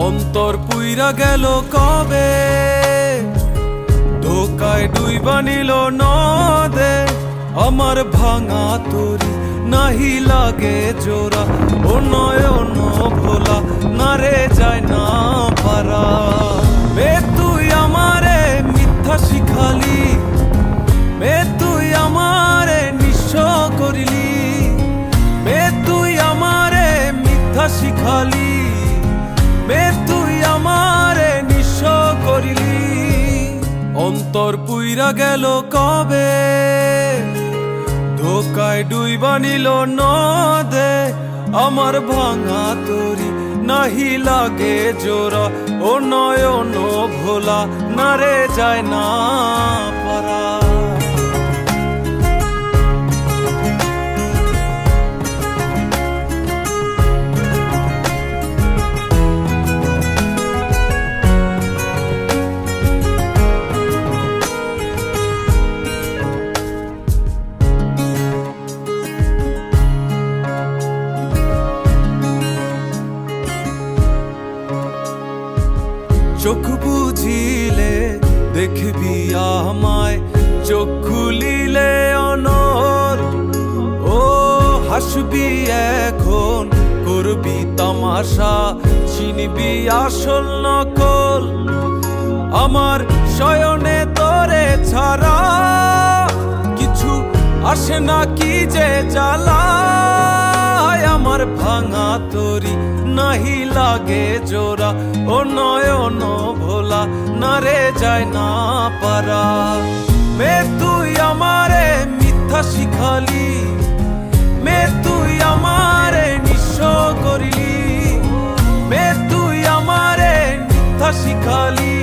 অন্তর পুইরা গেল কবে, ধোকায় ডুইবা নিল নদে। আমার ভাঙা তরি নাহি লাগে জোড়া, ও নয়ন ভোলা না রে যায় না পারা। মে তুই আমারে মিথ্যা শিখালি, মে তুই আমারে নিঃস্ব করিলি, মে তুই আমারে মিথ্যা শিখালি, মে তুই আমারে নিঃস্ব করিলি। অন্তর পুইরা গেল কবে, ধোকায় ডুইবা নিল নদে। আমার ভাঙা তরি নাহি লাগে জোড়া, ও নয়ন ভোলা না রে যায় না পারা। চোখ বুঝিলে দেখবি আমায়, চোখ খুলিলে অনর। ও হাসবি এখন করবি তামাশা, চিনবি আসল নকল। আমার শয়নে তোরে ছাড়া কিছু আসে না কি যে জ্বালা। আমার ভাঙা তরি নাহি লাগে জোড়া, ও নয়ন ভোলা না রে যায় না পারা। মে তুই আমারে মিথ্যা শিখালি, মে তুই আমারে নিঃস্ব করিলি, মে তুই আমারে মিথ্যা শিখালি,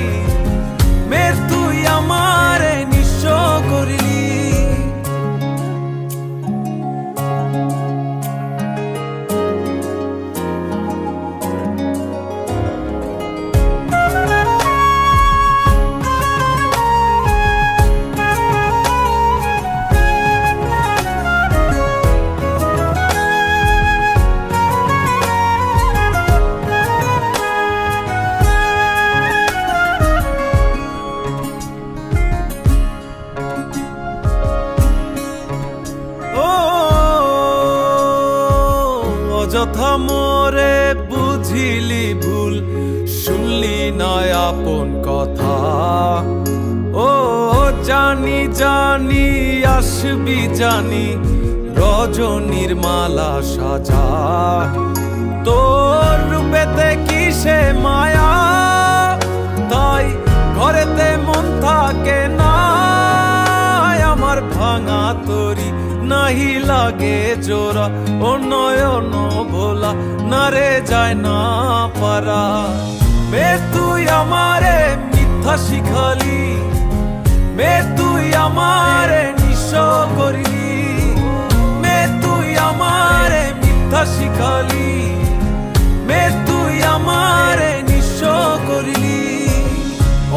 মে তুই আমারে নিঃস্ব করিলি। যথা মোরে বুঝিলি ভুল, শুনলি না আপন কথা। ও জানি জানি আসবি জানি, রজনীর মালা সাজা। তোর রূপেতে কিসে মায়া, তাই ঘরেতে মন থাকে না। আমার ভাঙা তরি নাহি লাগে জোড়া, ও নয়ন ভোলা না রে যায় না পারা। মে তুই আমারে মিথ্যা শিখালি, মে তুই আমারে নিঃস্ব করিলি, মে তুই আমারে মিথ্যা শিখালি, মে তুই আমারে নিঃস্ব করিলি।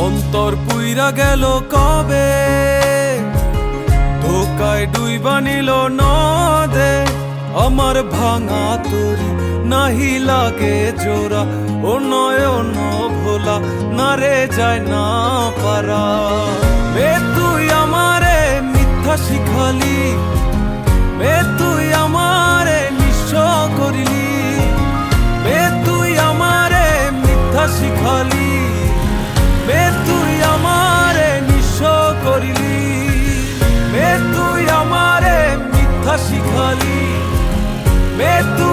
অন্তর পুইরা গেল কবে, ধোকায় ডুইবা নিল নদে। আমার ভাঙা তরি নাহি লাগে জোড়া, ও নয়ন ভোলা না রে যায় না পারা। মে তুই আমারে মিথ্যা শিখালি, মে তুই আমারে নিঃস্ব করিলি, মে তুই আমারে মিথ্যা শিখালি, মে তুই আমারে নিঃস্ব করিলি, মে তুই আমারে মিথ্যা শিখালি, মে তুই